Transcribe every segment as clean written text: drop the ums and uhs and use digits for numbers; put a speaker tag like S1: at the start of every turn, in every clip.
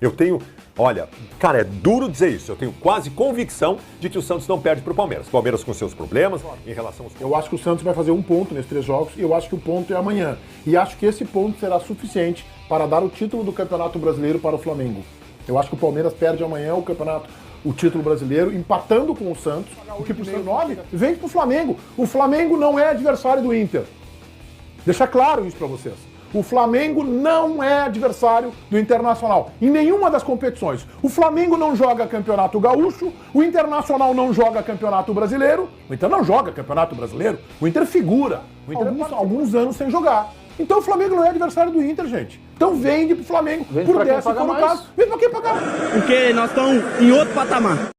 S1: Eu tenho, olha, cara, é duro dizer isso. Eu tenho quase convicção de que o Santos não perde pro Palmeiras. Palmeiras com seus problemas em relação aos...
S2: Eu acho que o Santos vai fazer um ponto nesses 3 jogos e eu acho que o ponto é amanhã. E acho que esse ponto será suficiente para dar o título do Campeonato Brasileiro para o Flamengo. Eu acho que o Palmeiras perde amanhã o título brasileiro, empatando com o Santos, o que por 9 vem pro Flamengo. O Flamengo não é adversário do Inter. Deixa claro isso para vocês. O Flamengo não é adversário do Internacional em nenhuma das competições. O Flamengo não joga Campeonato Gaúcho, o Internacional não joga Campeonato Brasileiro, o Inter não joga Campeonato Brasileiro, o Inter figura, alguns anos sem jogar. Então o Flamengo não é adversário do Inter, gente. Então vende pro Flamengo,
S3: vende
S2: por 10 se for o caso. Vende pra quem pagar.
S4: Porque nós estamos em outro patamar.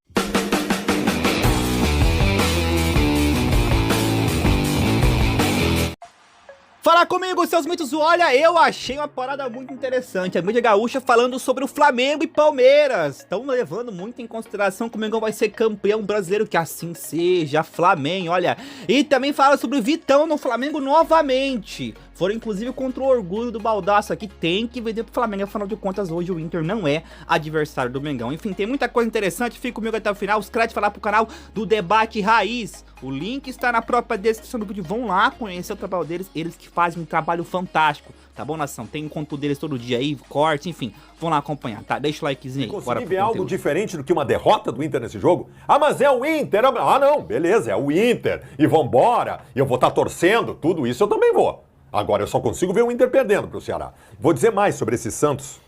S4: Fala comigo, seus mitos. Olha, eu achei uma parada muito interessante. A mídia gaúcha falando sobre o Flamengo e Palmeiras. Estão levando muito em consideração que o Mengão vai ser campeão brasileiro. Que assim seja, Flamengo, olha. E também fala sobre o Vitão no Flamengo novamente. Foram inclusive contra o orgulho do Baldaço aqui. Tem que vender pro Flamengo, afinal de contas hoje o Inter não é adversário do Mengão. Enfim, tem muita coisa interessante, fica comigo até o final. Os créditos falar pro canal do Debate Raiz. O link está na própria descrição do vídeo. Vão lá conhecer o trabalho deles, eles que fazem um trabalho fantástico. Tá bom, nação? Tem um conteúdo deles todo dia aí, corte, enfim. Vão lá acompanhar, tá? Deixa o likezinho aí.
S1: Conseguir ver algo diferente do que uma derrota do Inter nesse jogo? Ah, mas é o Inter. Ah, não, beleza, é o Inter. E vambora. E eu vou estar torcendo, tudo isso eu também vou. Agora, eu só consigo ver o Inter perdendo pro Ceará. Vou dizer mais sobre esse Santos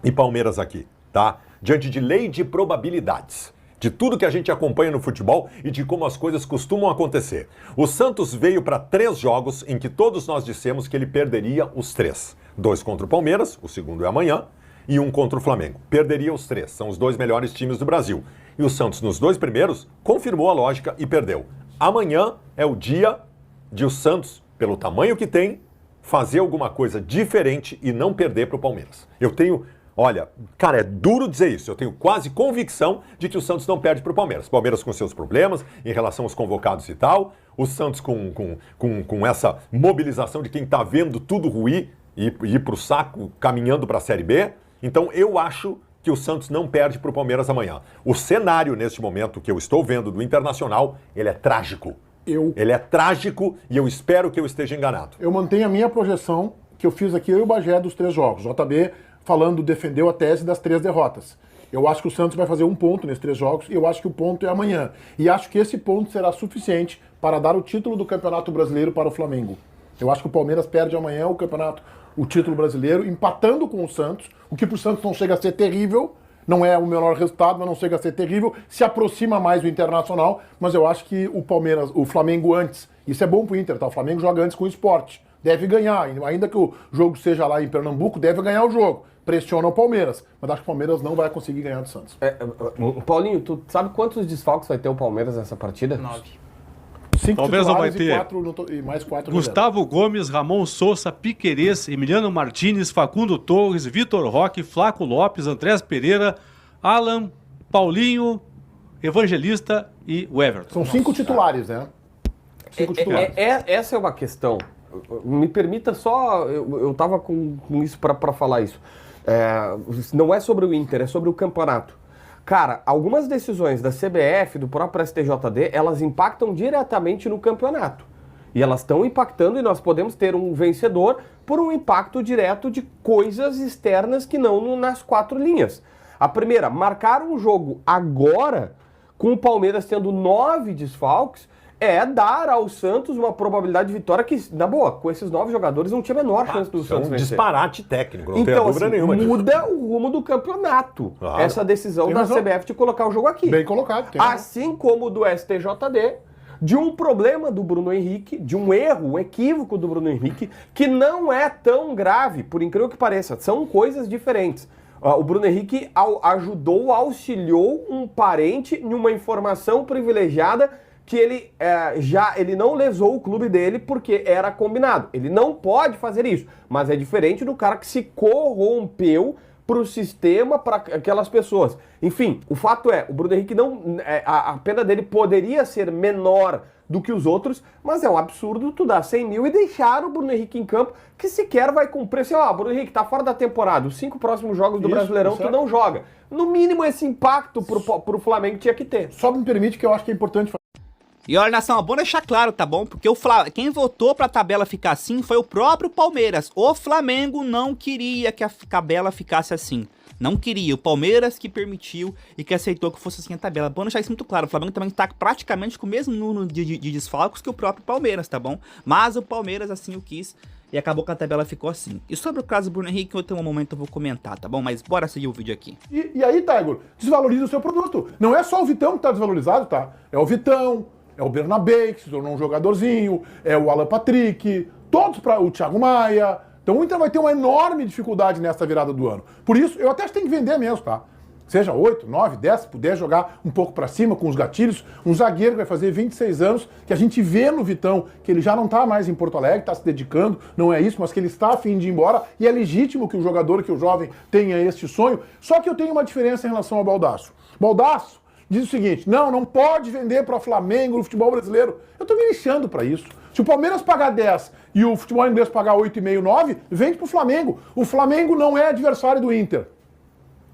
S1: e Palmeiras aqui, tá? Diante de lei de probabilidades, de tudo que a gente acompanha no futebol e de como as coisas costumam acontecer. O Santos veio para 3 jogos em que todos nós dissemos que ele perderia os 3. 2 contra o Palmeiras, o segundo é amanhã, e 1 contra o Flamengo. Perderia os 3, são os 2 melhores times do Brasil. E o Santos, nos 2 primeiros, confirmou a lógica e perdeu. Amanhã é o dia de o Santos, pelo tamanho que tem, fazer alguma coisa diferente e não perder para o Palmeiras. Eu tenho, olha, cara, é duro dizer isso, eu tenho quase convicção de que o Santos não perde para o Palmeiras. Palmeiras com seus problemas em relação aos convocados e tal, o Santos com essa mobilização de quem está vendo tudo ruir e ir para o saco caminhando para a Série B. Então eu acho que o Santos não perde para o Palmeiras amanhã. O cenário neste momento que eu estou vendo do Internacional, ele é trágico. Ele é trágico e eu espero que eu esteja enganado.
S2: Eu mantenho a minha projeção que eu fiz aqui, eu e o Bagé, dos 3 jogos. O JB defendeu a tese das 3 derrotas. Eu acho que o Santos vai fazer um ponto nesses 3 jogos e eu acho que o ponto é amanhã. E acho que esse ponto será suficiente para dar o título do Campeonato Brasileiro para o Flamengo. Eu acho que o Palmeiras perde amanhã o título brasileiro, empatando com o Santos, o que para o Santos não chega a ser terrível. Não é o menor resultado, mas não chega a ser terrível. Se aproxima mais do Internacional, mas eu acho que o Flamengo antes, isso é bom pro Inter, tá? O Flamengo joga antes com o Sport. Deve ganhar, ainda que o jogo seja lá em Pernambuco, deve ganhar o jogo. Pressiona o Palmeiras, mas acho que o Palmeiras não vai conseguir ganhar do Santos.
S3: Paulinho, tu sabe quantos desfalques vai ter o Palmeiras nessa partida?
S5: 9.
S2: 5
S6: Talvez não vai
S2: titulares
S6: ter.
S2: e mais 4
S6: Gustavo Gomes, Ramon Sousa, Piquerez, Emiliano Martínez, Facundo Torres, Vitor Roque, Flaco Lopes, Andrés Pereira, Alan, Paulinho, Evangelista e o Everton.
S2: São 5 titulares, né? 5 titulares.
S3: Essa é uma questão. Me permita só, eu tava com isso para falar isso. Não é sobre o Inter, é sobre o campeonato. Cara, algumas decisões da CBF, do próprio STJD, elas impactam diretamente no campeonato. E elas estão impactando e nós podemos ter um vencedor por um impacto direto de coisas externas que não nas 4 linhas. A primeira, marcar um jogo agora, com o Palmeiras tendo 9 desfalques, é dar ao Santos uma probabilidade de vitória que, na boa, com esses 9 jogadores não tinha a menor chance do Santos vencer.
S1: Disparate técnico, não
S3: então,
S1: tem dúvida nenhuma disso.
S3: Muda o rumo do campeonato, claro. Essa decisão da CBF de colocar o jogo aqui.
S2: Bem colocado.
S3: Assim como do STJD, de um problema do Bruno Henrique, de um erro, um equívoco do Bruno Henrique, que não é tão grave, por incrível que pareça, são coisas diferentes. O Bruno Henrique auxiliou um parente em uma informação privilegiada que ele não lesou o clube dele porque era combinado. Ele não pode fazer isso, mas é diferente do cara que se corrompeu pro sistema, para aquelas pessoas. Enfim, o fato é, o Bruno Henrique não... a pena dele poderia ser menor do que os outros, mas é um absurdo tu dar 100 mil e deixar o Bruno Henrique em campo, que sequer vai cumprir. Assim, ó, Bruno Henrique tá fora da temporada, os 5 próximos jogos do Brasileirão tu não joga. No mínimo esse impacto pro Flamengo tinha que ter.
S2: Só me permite que eu acho que é importante...
S4: E olha, nação, é bom deixar claro, tá bom? Porque quem votou pra tabela ficar assim foi o próprio Palmeiras. O Flamengo não queria que a tabela ficasse assim. Não queria. O Palmeiras que permitiu e que aceitou que fosse assim a tabela. Bom deixar isso muito claro. O Flamengo também tá praticamente com o mesmo número de desfalques que o próprio Palmeiras, tá bom? Mas o Palmeiras assim o quis e acabou que a tabela ficou assim. E sobre o caso do Bruno Henrique, em outro momento eu vou comentar, tá bom? Mas bora seguir o vídeo aqui.
S2: E aí, Tiger, desvaloriza o seu produto. Não é só o Vitão que tá desvalorizado, tá? É o Vitão, é o Bernabé, que se tornou um jogadorzinho, é o Alan Patrick, todos para o Thiago Maia. Então o Inter vai ter uma enorme dificuldade nessa virada do ano. Por isso, eu até acho que tem que vender mesmo, tá? Seja 8, 9, 10, se puder jogar um pouco para cima com os gatilhos. Um zagueiro que vai fazer 26 anos, que a gente vê no Vitão, que ele já não tá mais em Porto Alegre, tá se dedicando, não é isso, mas que ele está a fim de ir embora. E é legítimo que o jogador, que o jovem tenha este sonho. Só que eu tenho uma diferença em relação ao Baldasso. Baldasso diz o seguinte, não pode vender para o Flamengo no futebol brasileiro. Eu tô me lixando para isso. Se o Palmeiras pagar 10 e o futebol inglês pagar 8,5, 9, vende pro Flamengo. O Flamengo não é adversário do Inter.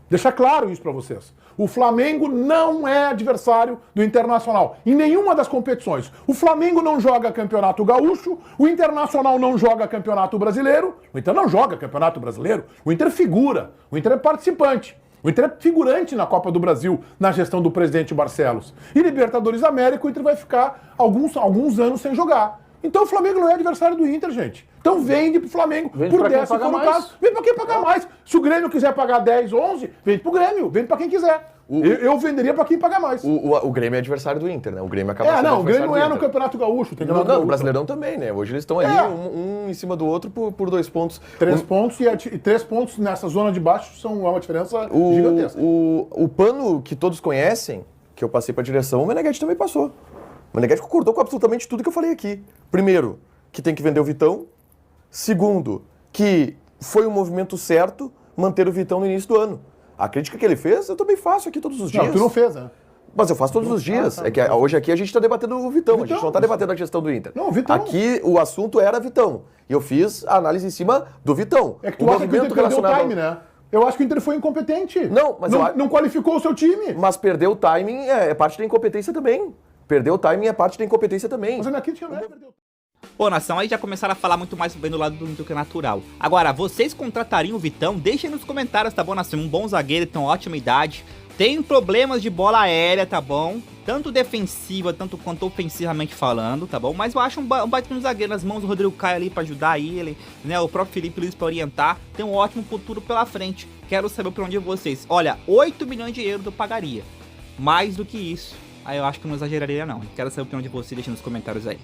S2: Deixa claro isso para vocês. O Flamengo não é adversário do Internacional em nenhuma das competições. O Flamengo não joga Campeonato Gaúcho, o Internacional não joga Campeonato Brasileiro, o Inter não joga Campeonato Brasileiro, o Inter figura, o Inter é participante. O Inter é figurante na Copa do Brasil, na gestão do presidente Barcelos. E Libertadores América, o Inter vai ficar alguns anos sem jogar. Então o Flamengo não é adversário do Inter, gente. Então vende pro Flamengo
S5: vende
S2: por 10, se for no caso. Vende pra quem pagar mais. Se o Grêmio quiser pagar 10, 11, vende pro Grêmio. Vende pra quem quiser. Eu venderia pra quem pagar mais.
S5: O Grêmio é adversário do Inter, né? O Grêmio acaba sendo
S2: o Grêmio não é
S5: do
S2: no
S5: Inter.
S2: Campeonato Gaúcho. Tem
S5: Não, no Brasileirão também, né? Hoje eles estão ali, um em cima do outro por 2 pontos.
S2: 3 pontos e 3 pontos nessa zona de baixo são uma diferença gigantesca.
S5: O pano que todos conhecem, que eu passei pra direção, o Meneghetti também passou. O Meneghetti concordou com absolutamente tudo que eu falei aqui. Primeiro, que tem que vender o Vitão. Segundo, que foi o movimento certo manter o Vitão no início do ano. A crítica que ele fez, eu também faço aqui todos os dias.
S2: Não, tu não fez, né?
S5: Mas eu faço todos os dias. É que hoje aqui a gente está debatendo o Vitão, a gente não está debatendo a gestão do Inter.
S2: Não, o Vitão.
S5: Aqui o assunto era Vitão. E eu fiz a análise em cima do Vitão.
S2: É que tu acha que o Inter perdeu o time, né? Eu acho que o Inter foi incompetente.
S5: Não, mas
S2: não qualificou o seu time.
S5: Mas perder o timing é parte da incompetência também. Perder o timing é parte da incompetência também.
S2: Mas a minha crítica não é perder o...
S4: Pô, nação, aí já começaram a falar muito mais bem do lado do Inter que é natural. Agora, vocês contratariam o Vitão? Deixem nos comentários, tá bom, nação? Um bom zagueiro, tem ótima idade. Tem problemas de bola aérea, tá bom? Tanto defensiva, tanto quanto ofensivamente falando, tá bom? Mas eu acho um baita zagueiro nas mãos do Rodrigo Caio ali pra ajudar ele, né? O próprio Felipe Luiz pra orientar. Tem um ótimo futuro pela frente. Quero saber por onde vocês. Olha, 8 milhões de euros eu pagaria. Mais do que isso, aí eu acho que não exageraria não. Quero saber por onde vocês, deixem nos comentários aí.